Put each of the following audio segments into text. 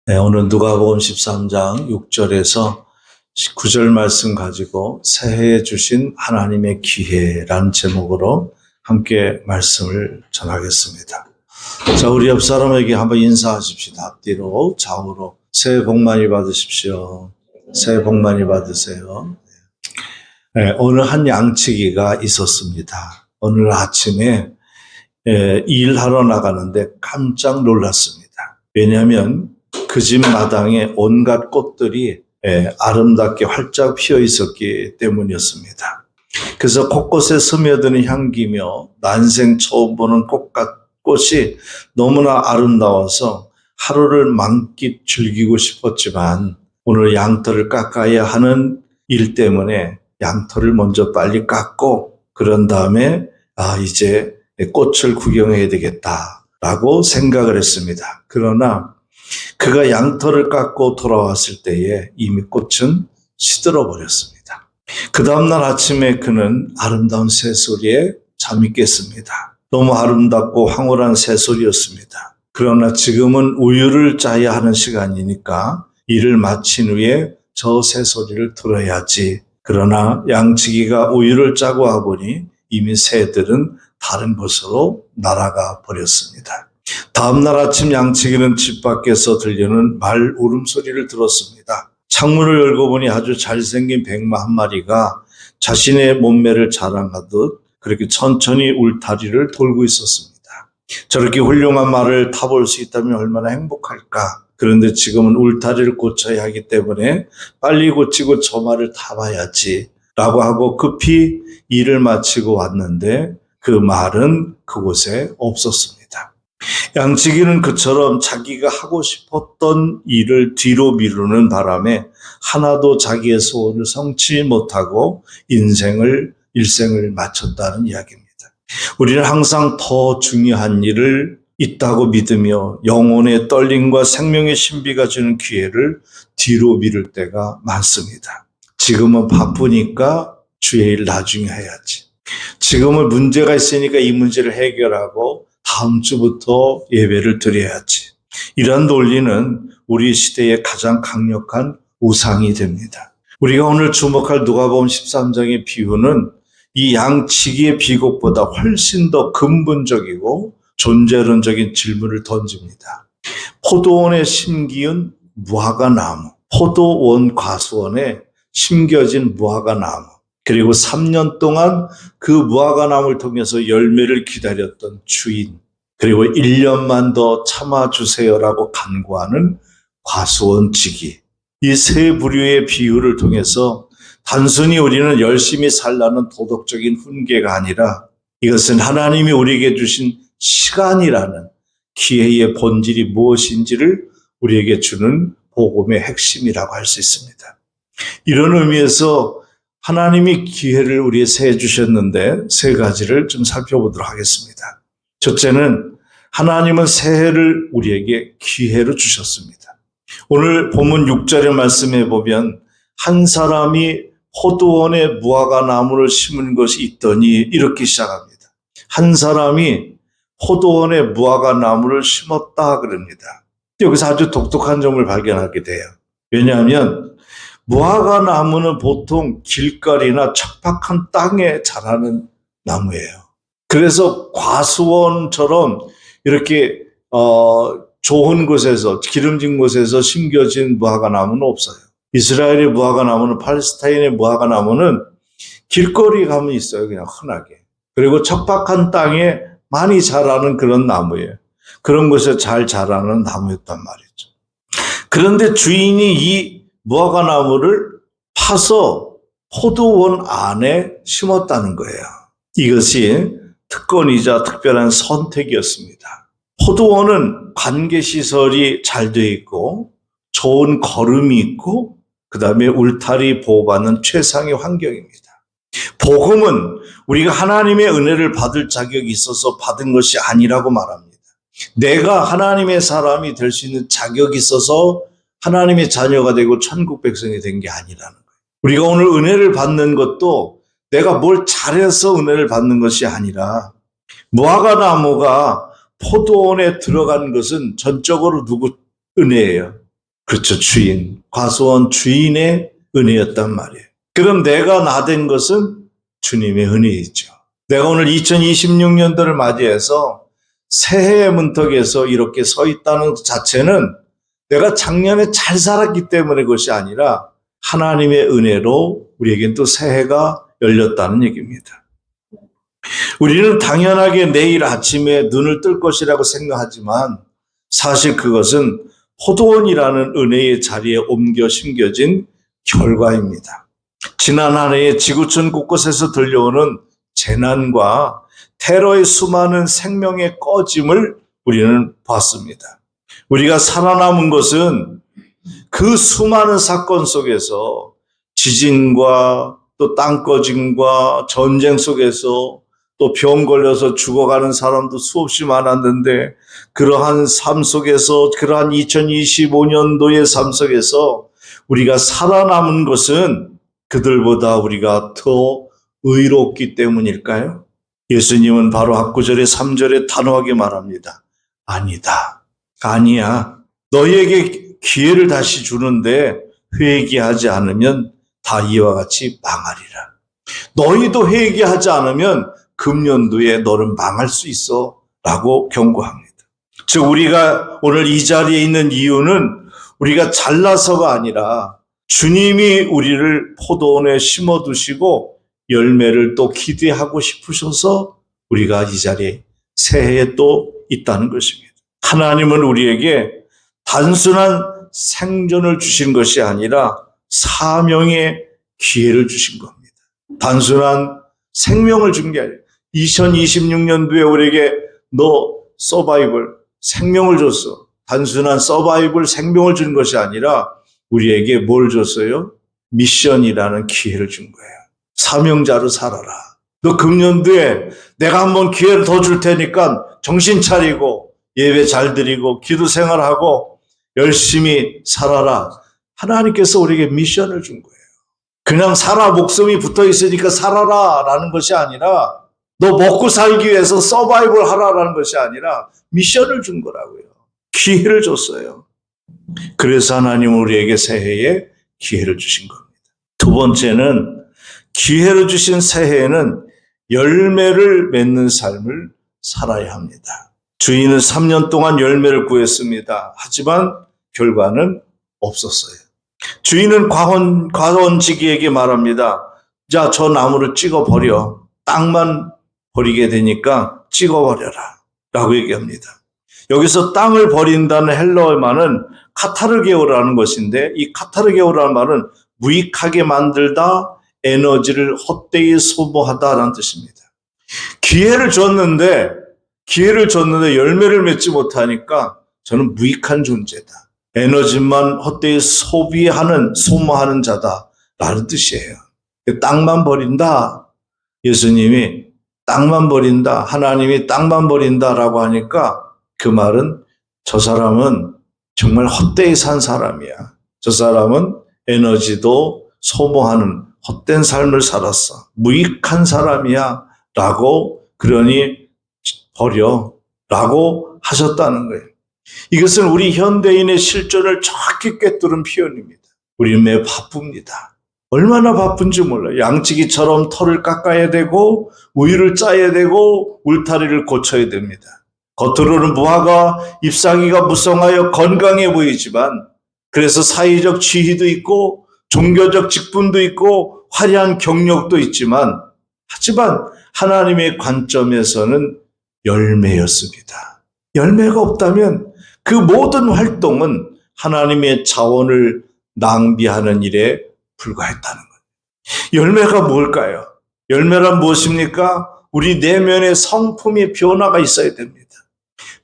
네, 오늘 누가복음 13장 6절에서 9절 말씀 가지고 새해에 주신 하나님의 기회라는 제목으로 함께 말씀을 전하겠습니다. 자, 우리 옆 사람에게 한번 인사하십시다. 앞뒤로 좌우로 새해 복 많이 받으십시오. 새해 복 많이 받으세요. 네, 오늘 한 양치기가 있었습니다. 오늘 아침에 일하러 나가는데 깜짝 놀랐습니다. 왜냐하면 그 집 마당에 온갖 꽃들이 아름답게 활짝 피어 있었기 때문이었습니다. 그래서 곳곳에 스며드는 향기며 난생 처음 보는 꽃이 너무나 아름다워서 하루를 만끽 즐기고 싶었지만 오늘 양털을 깎아야 하는 일 때문에 양털을 먼저 빨리 깎고 그런 다음에 이제 꽃을 구경해야 되겠다라고 생각을 했습니다. 그러나 그가 양털을 깎고 돌아왔을 때에 이미 꽃은 시들어 버렸습니다. 그 다음날 아침에 그는 아름다운 새소리에 잠이 깼습니다. 너무 아름답고 황홀한 새소리였습니다. 그러나 지금은 우유를 짜야 하는 시간이니까 일을 마친 후에 저 새소리를 들어야지. 그러나 양치기가 우유를 짜고 와보니 이미 새들은 다른 곳으로 날아가 버렸습니다. 다음날 아침 양치기는 집 밖에서 들리는 말 울음소리를 들었습니다. 창문을 열고 보니 아주 잘생긴 백마 한 마리가 자신의 몸매를 자랑하듯 그렇게 천천히 울타리를 돌고 있었습니다. 저렇게 훌륭한 말을 타볼 수 있다면 얼마나 행복할까. 그런데 지금은 울타리를 고쳐야 하기 때문에 빨리 고치고 저 말을 타봐야지 라고 하고 급히 일을 마치고 왔는데 그 말은 그곳에 없었습니다. 양치기는 그처럼 자기가 하고 싶었던 일을 뒤로 미루는 바람에 하나도 자기의 소원을 성취 못하고 일생을 마쳤다는 이야기입니다. 우리는 항상 더 중요한 일을 있다고 믿으며 영혼의 떨림과 생명의 신비가 주는 기회를 뒤로 미룰 때가 많습니다. 지금은 바쁘니까 주의 일 나중에 해야지. 지금은 문제가 있으니까 이 문제를 해결하고 다음 주부터 예배를 드려야지. 이런 논리는 우리 시대의 가장 강력한 우상이 됩니다. 우리가 오늘 주목할 누가복음 13장의 비유는 이 양치기의 비곡보다 훨씬 더 근본적이고 존재론적인 질문을 던집니다. 포도원에 심기운 무화과나무, 포도원 과수원에 심겨진 무화과나무, 그리고 3년 동안 그 무화과나무를 통해서 열매를 기다렸던 주인, 그리고 1년만 더 참아주세요라고 간구하는 과수원지기. 이 세 부류의 비유를 통해서 단순히 우리는 열심히 살라는 도덕적인 훈계가 아니라 이것은 하나님이 우리에게 주신 시간이라는 기회의 본질이 무엇인지를 우리에게 주는 복음의 핵심이라고 할 수 있습니다. 이런 의미에서 하나님이 기회를 우리에 새해 주셨는데 세 가지를 좀 살펴보도록 하겠습니다. 첫째는 하나님은 새해를 우리에게 기회로 주셨습니다. 오늘 본문 6절의 말씀에 보면 한 사람이 포도원에 무화과나무를 심은 것이 있더니 이렇게 시작합니다. 한 사람이 포도원에 무화과나무를 심었다 그럽니다. 여기서 아주 독특한 점을 발견하게 돼요. 왜냐하면 무화과나무는 보통 길거리나 척박한 땅에 자라는 나무예요. 그래서 과수원처럼 이렇게 좋은 곳에서 기름진 곳에서 심겨진 무화과나무는 없어요. 이스라엘의 무화과나무는 팔레스타인의 무화과나무는 길거리 가면 있어요. 그냥 흔하게. 그리고 척박한 땅에 많이 자라는 그런 나무예요. 그런 곳에 잘 자라는 나무였단 말이죠. 그런데 주인이 이 무화과나무를 파서 포도원 안에 심었다는 거예요. 이것이 특권이자 특별한 선택이었습니다. 포도원은 관계시설이 잘 되어 있고 좋은 거름이 있고 그 다음에 울타리 보호받는 최상의 환경입니다. 복음은 우리가 하나님의 은혜를 받을 자격이 있어서 받은 것이 아니라고 말합니다. 내가 하나님의 사람이 될 수 있는 자격이 있어서 하나님의 자녀가 되고 천국 백성이 된 게 아니라는 거예요. 우리가 오늘 은혜를 받는 것도 내가 뭘 잘해서 은혜를 받는 것이 아니라 무화과나무가 포도원에 들어간 것은 전적으로 누구 은혜예요? 그렇죠. 주인. 과소한 주인의 은혜였단 말이에요. 그럼 내가 나된 것은 주님의 은혜이죠. 내가 오늘 2026년도를 맞이해서 새해의 문턱에서 이렇게 서 있다는 자체는 내가 작년에 잘 살았기 때문에 그것이 아니라 하나님의 은혜로 우리에겐 또 새해가 열렸다는 얘기입니다. 우리는 당연하게 내일 아침에 눈을 뜰 것이라고 생각하지만 사실 그것은 포도원이라는 은혜의 자리에 옮겨 심겨진 결과입니다. 지난 한 해에 지구촌 곳곳에서 들려오는 재난과 테러의 수많은 생명의 꺼짐을 우리는 봤습니다. 우리가 살아남은 것은 그 수많은 사건 속에서 지진과 또 땅꺼짐과 전쟁 속에서 또 병 걸려서 죽어가는 사람도 수없이 많았는데 그러한 삶 속에서 그러한 2025년도의 삶 속에서 우리가 살아남은 것은 그들보다 우리가 더 의롭기 때문일까요? 예수님은 바로 앞구절에 3절에 단호하게 말합니다. 아니다. 아니야. 너희에게 기회를 다시 주는데 회개하지 않으면 다 이와 같이 망하리라. 너희도 회개하지 않으면 금년도에 너는 망할 수 있어 라고 경고합니다. 즉 우리가 오늘 이 자리에 있는 이유는 우리가 잘나서가 아니라 주님이 우리를 포도원에 심어두시고 열매를 또 기대하고 싶으셔서 우리가 이 자리에 새해에 또 있다는 것입니다. 하나님은 우리에게 단순한 생존을 주신 것이 아니라 사명의 기회를 주신 겁니다. 단순한 생명을 준 게 아니라 2026년도에 우리에게 너 서바이벌 생명을 줬어. 단순한 서바이벌 생명을 준 것이 아니라 우리에게 뭘 줬어요? 미션이라는 기회를 준 거예요. 사명자로 살아라. 너 금년도에 내가 한번 기회를 더 줄 테니까 정신 차리고 예배 잘 드리고 기도 생활하고 열심히 살아라. 하나님께서 우리에게 미션을 준 거예요. 그냥 살아 목숨이 붙어 있으니까 살아라 라는 것이 아니라 너 먹고 살기 위해서 서바이벌 하라라는 것이 아니라 미션을 준 거라고요. 기회를 줬어요. 그래서 하나님은 우리에게 새해에 기회를 주신 겁니다. 두 번째는 기회를 주신 새해에는 열매를 맺는 삶을 살아야 합니다. 주인은 3년 동안 열매를 구했습니다. 하지만 결과는 없었어요. 주인은 과원지기에게 말합니다. 자, 저 나무를 찍어버려. 땅만 버리게 되니까 찍어버려라. 라고 얘기합니다. 여기서 땅을 버린다는 헬라어의 말은 카타르게오라는 것인데 이 카타르게오라는 말은 무익하게 만들다, 에너지를 헛되이 소모하다라는 뜻입니다. 기회를 줬는데 열매를 맺지 못하니까 저는 무익한 존재다. 에너지만 헛되이 소모하는 자다라는 뜻이에요. 땅만 버린다. 예수님이 땅만 버린다. 하나님이 땅만 버린다라고 하니까 그 말은 저 사람은 정말 헛되이 산 사람이야. 저 사람은 에너지도 소모하는 헛된 삶을 살았어. 무익한 사람이야. 라고 그러니 버려. 라고 하셨다는 거예요. 이것은 우리 현대인의 실존을 정확히 꿰뚫은 표현입니다. 우리는 매우 바쁩니다. 얼마나 바쁜지 몰라요. 양치기처럼 털을 깎아야 되고 우유를 짜야 되고 울타리를 고쳐야 됩니다. 겉으로는 무화과 잎사귀가 무성하여 건강해 보이지만 그래서 사회적 지위도 있고 종교적 직분도 있고 화려한 경력도 있지만 하지만 하나님의 관점에서는 열매였습니다. 열매가 없다면 그 모든 활동은 하나님의 자원을 낭비하는 일에 불과했다는 거예요. 열매가 뭘까요? 열매란 무엇입니까? 우리 내면의 성품의 변화가 있어야 됩니다.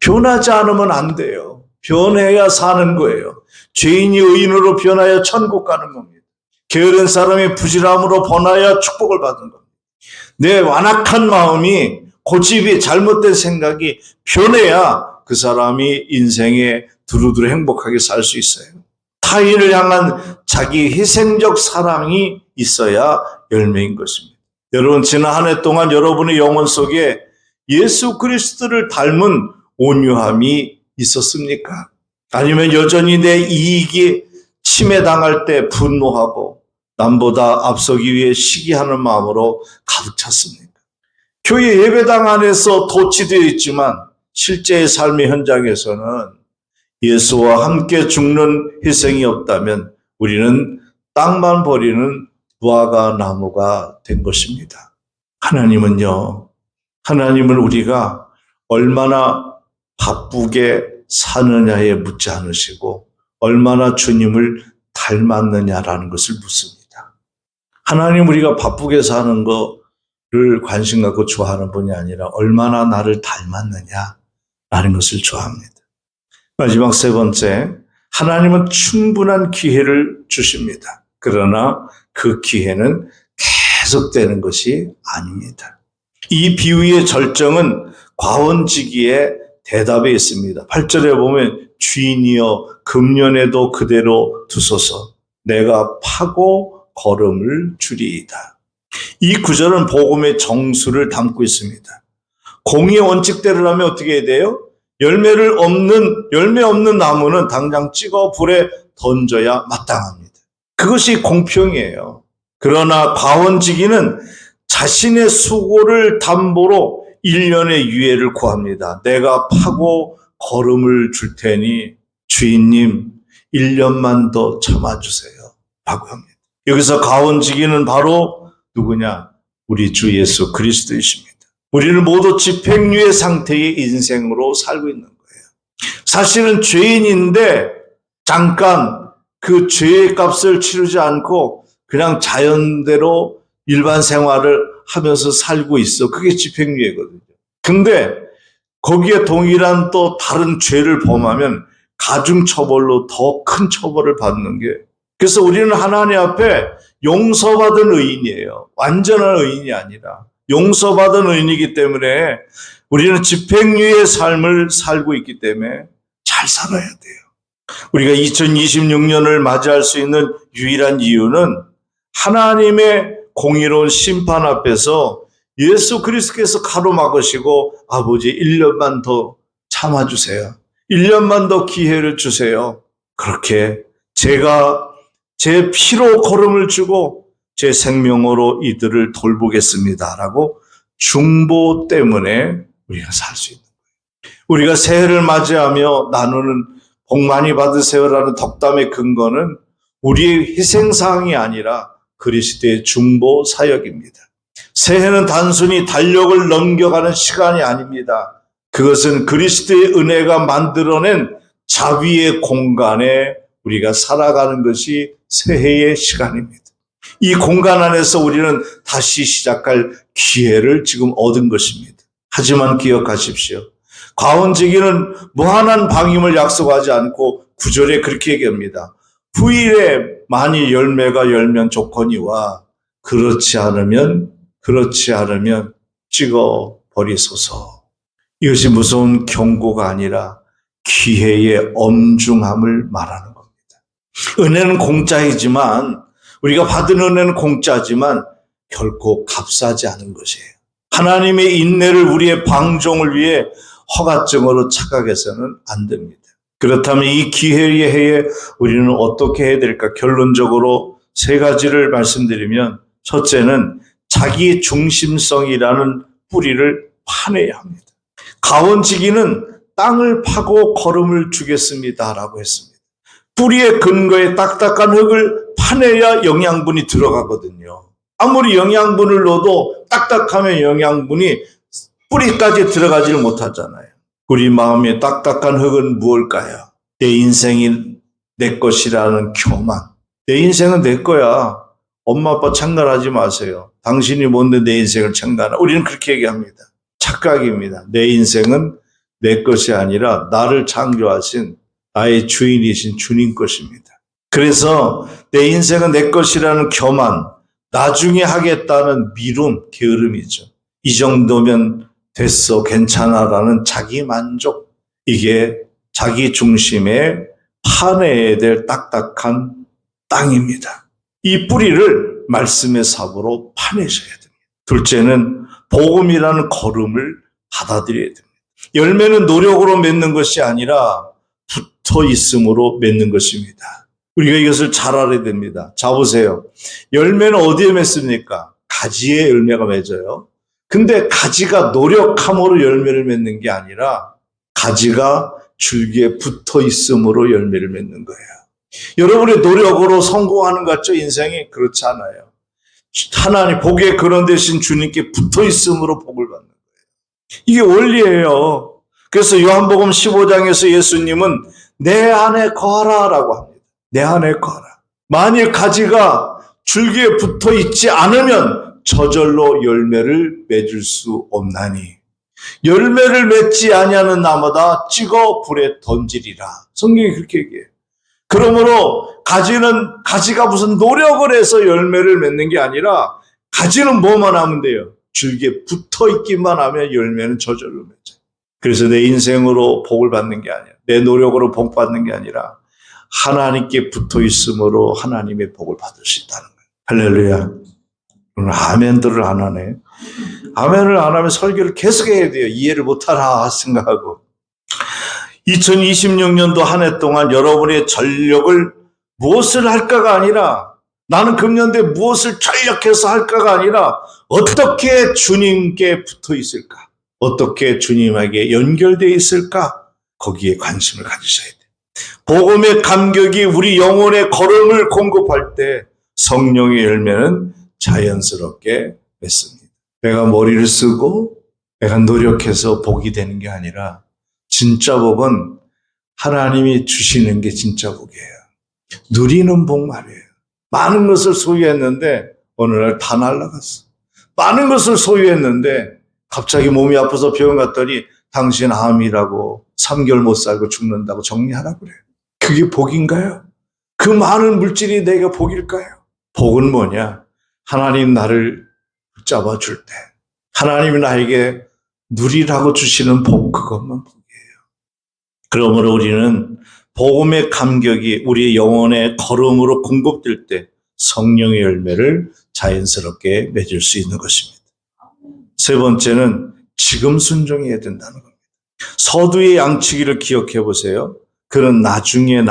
변하지 않으면 안 돼요. 변해야 사는 거예요. 죄인이 의인으로 변하여 천국 가는 겁니다. 게으른 사람이 부지런함으로 변하여 축복을 받는 겁니다. 내 완악한 마음이 고집이 잘못된 생각이 변해야 그 사람이 인생에 두루두루 행복하게 살 수 있어요. 타인을 향한 자기 희생적 사랑이 있어야 열매인 것입니다. 여러분 지난 한 해 동안 여러분의 영혼 속에 예수 그리스도를 닮은 온유함이 있었습니까? 아니면 여전히 내 이익이 침해당할 때 분노하고 남보다 앞서기 위해 시기하는 마음으로 가득 찼습니까? 교회 예배당 안에서 도취되어 있지만 실제의 삶의 현장에서는 예수와 함께 죽는 희생이 없다면 우리는 땅만 버리는 무화과 나무가 된 것입니다. 하나님은 우리가 얼마나 바쁘게 사느냐에 묻지 않으시고 얼마나 주님을 닮았느냐라는 것을 묻습니다. 하나님 우리가 바쁘게 사는 거를 관심 갖고 좋아하는 분이 아니라 얼마나 나를 닮았느냐라는 것을 좋아합니다. 마지막 세 번째, 하나님은 충분한 기회를 주십니다. 그러나 그 기회는 계속되는 것이 아닙니다. 이 비유의 절정은 과원지기의 대답에 있습니다. 8절에 보면 주인이여 금년에도 그대로 두소서 내가 파고 거름을 주리이다. 이 구절은 복음의 정수를 담고 있습니다. 공의의 원칙대로라면 어떻게 해야 돼요? 열매 없는 나무는 당장 찍어 불에 던져야 마땅합니다. 그것이 공평이에요. 그러나 과원지기는 자신의 수고를 담보로 1년의 유예를 구합니다. 내가 파고 거름을 줄 테니 주인님 1년만 더 참아주세요 라고 합니다. 여기서 과원지기는 바로 누구냐? 우리 주 예수 그리스도이십니다. 우리는 모두 집행유예 상태의 인생으로 살고 있는 거예요. 사실은 죄인인데 잠깐 그 죄의 값을 치르지 않고 그냥 자연대로 일반 생활을 하면서 살고 있어. 그게 집행유예거든요. 근데 거기에 동일한 또 다른 죄를 범하면 가중처벌로 더 큰 처벌을 받는 게, 그래서 우리는 하나님 앞에 용서받은 의인이에요. 완전한 의인이 아니라 용서받은 의인이기 때문에 우리는 집행유예의 삶을 살고 있기 때문에 잘 살아야 돼요. 우리가 2026년을 맞이할 수 있는 유일한 이유는 하나님의 공의로운 심판 앞에서 예수 그리스도께서 가로막으시고 아버지 1년만 더 참아주세요. 1년만 더 기회를 주세요. 그렇게 제가 제 피로 거름을 주고 제 생명으로 이들을 돌보겠습니다 라고 중보 때문에 우리가 살 수 있는 거예요. 우리가 새해를 맞이하며 나누는 복 많이 받으세요라는 덕담의 근거는 우리의 희생사항이 아니라 그리스도의 중보 사역입니다. 새해는 단순히 달력을 넘겨가는 시간이 아닙니다. 그것은 그리스도의 은혜가 만들어낸 자비의 공간에 우리가 살아가는 것이 새해의 시간입니다. 이 공간 안에서 우리는 다시 시작할 기회를 지금 얻은 것입니다. 하지만 기억하십시오. 과원지기는 무한한 방임을 약속하지 않고 9절에 그렇게 얘기합니다. 후일에 만일 열매가 열면 좋거니와 그렇지 않으면 찍어 버리소서. 이것이 무서운 경고가 아니라 기회의 엄중함을 말하는 겁니다. 은혜는 공짜이지만, 우리가 받은 은혜는 공짜지만 결코 값싸지 않은 것이에요. 하나님의 인내를 우리의 방종을 위해 허가증으로 착각해서는 안 됩니다. 그렇다면 이 기회의 해에 우리는 어떻게 해야 될까? 결론적으로 세 가지를 말씀드리면, 첫째는 자기 중심성이라는 뿌리를 파내야 합니다. 가원지기는 땅을 파고 거름을 주겠습니다라고 했습니다. 뿌리의 근거에 딱딱한 흙을 파내야 영양분이 들어가거든요. 아무리 영양분을 넣어도 딱딱하면 영양분이 뿌리까지 들어가지를 못하잖아요. 우리 마음에 딱딱한 흙은 무엇일까요? 내 인생이 내 것이라는 교만. 내 인생은 내 거야. 엄마 아빠 창간하지 마세요. 당신이 뭔데 내 인생을 창간하? 우리는 그렇게 얘기합니다. 착각입니다. 내 인생은 내 것이 아니라 나를 창조하신 나의 주인이신 주님 것입니다. 그래서 내 인생은 내 것이라는 교만, 나중에 하겠다는 미움, 게으름이죠. 이 정도면 됐어, 괜찮아라는 자기 만족, 이게 자기 중심에 파내야 될 딱딱한 땅입니다. 이 뿌리를 말씀의 삽으로 파내셔야 됩니다. 둘째는 복음이라는 걸음을 받아들여야 됩니다. 열매는 노력으로 맺는 것이 아니라 붙어 있음으로 맺는 것입니다. 우리가 이것을 잘 알아야 됩니다. 자, 보세요. 열매는 어디에 맺습니까? 가지에 열매가 맺어요. 근데 가지가 노력함으로 열매를 맺는 게 아니라 가지가 줄기에 붙어 있음으로 열매를 맺는 거예요. 여러분의 노력으로 성공하는 것 같죠? 인생이 그렇지 않아요. 하나님 복의 근원 되신 주님께 붙어 있음으로 복을 받는 거예요. 이게 원리예요. 그래서 요한복음 15장에서 예수님은 내 안에 거하라라고 합니다. 내 안에 거하라. 만일 가지가 줄기에 붙어 있지 않으면 저절로 열매를 맺을 수 없나니 열매를 맺지 아니하는 나무다 찍어 불에 던지리라. 성경이 그렇게 얘기해요. 그러므로 가지가 무슨 노력을 해서 열매를 맺는 게 아니라 가지는 뭐만 하면 돼요? 줄기에 붙어 있기만 하면 열매는 저절로 맺어요. 그래서 내 인생으로 복을 받는 게 아니라 내 노력으로 복 받는 게 아니라 하나님께 붙어 있음으로 하나님의 복을 받을 수 있다는 거예요. 할렐루야. 오늘 아멘들을 안 하네. 아멘을 안 하면 설교를 계속 해야 돼요. 이해를 못하나 생각하고. 2026년도 한 해 동안 여러분의 전력을 무엇을 할까가 아니라 나는 금년도에 무엇을 전력해서 할까가 아니라 어떻게 주님께 붙어 있을까? 어떻게 주님에게 연결되어 있을까? 거기에 관심을 가지셔야 돼요. 복음의 감격이 우리 영혼의 걸음을 공급할 때 성령의 열매는 자연스럽게 맺습니다. 내가 머리를 쓰고 내가 노력해서 복이 되는 게 아니라 진짜 복은 하나님이 주시는 게 진짜 복이에요. 누리는 복 말이에요. 많은 것을 소유했는데 어느 날 다 날아갔어. 많은 것을 소유했는데 갑자기 몸이 아파서 병원 갔더니 당신 암이라고 3개월 못 살고 죽는다고 정리하라고 그래요. 그게 복인가요? 그 많은 물질이 내가 복일까요? 복은 뭐냐? 하나님 나를 붙잡아 줄 때 하나님이 나에게 누리라고 주시는 복, 그것만 복이에요. 그러므로 우리는 복음의 감격이 우리의 영혼의 걸음으로 공급될 때 성령의 열매를 자연스럽게 맺을 수 있는 것입니다. 세 번째는 지금 순종해야 된다는 겁니다. 서두의 양치기를 기억해 보세요. 그는 나중에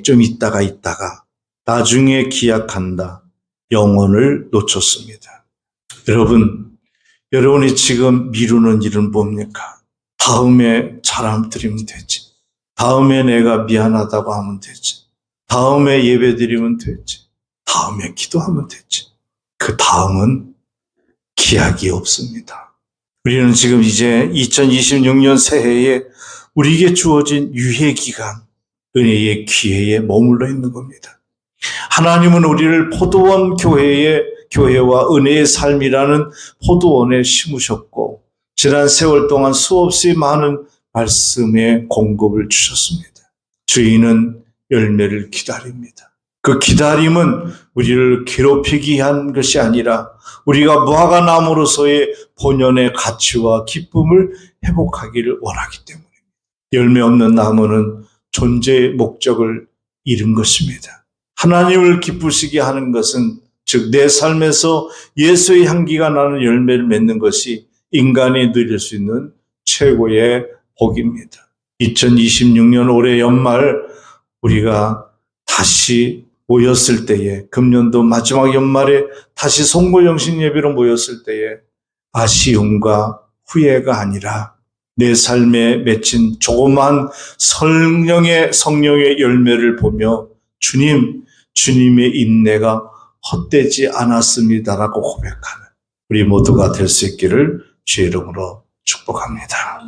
좀 있다가 나중에 기약한다. 영혼을 놓쳤습니다. 여러분이 지금 미루는 일은 뭡니까? 다음에 잘하면 드리면 되지. 다음에 내가 미안하다고 하면 되지. 다음에 예배 드리면 되지. 다음에 기도하면 되지. 그 다음은 기약이 없습니다. 우리는 지금 이제 2026년 새해에 우리에게 주어진 유예 기간, 은혜의 기회에 머물러 있는 겁니다. 하나님은 우리를 포도원 교회와 은혜의 삶이라는 포도원에 심으셨고 지난 세월 동안 수없이 많은 말씀의 공급을 주셨습니다. 주인은 열매를 기다립니다. 그 기다림은 우리를 괴롭히기 위한 것이 아니라 우리가 무화과 나무로서의 본연의 가치와 기쁨을 회복하기를 원하기 때문입니다. 열매 없는 나무는 존재의 목적을 잃은 것입니다. 하나님을 기쁘시게 하는 것은 즉 내 삶에서 예수의 향기가 나는 열매를 맺는 것이 인간이 누릴 수 있는 최고의 복입니다. 2026년 올해 연말 우리가 다시 모였을 때에 금년도 마지막 연말에 다시 송구영신 예배로 모였을 때에 아쉬움과 후회가 아니라 내 삶에 맺힌 조그만 성령의 열매를 보며 주님의 인내가 헛되지 않았습니다라고 고백하는 우리 모두가 될 수 있기를 주의 이름으로 축복합니다.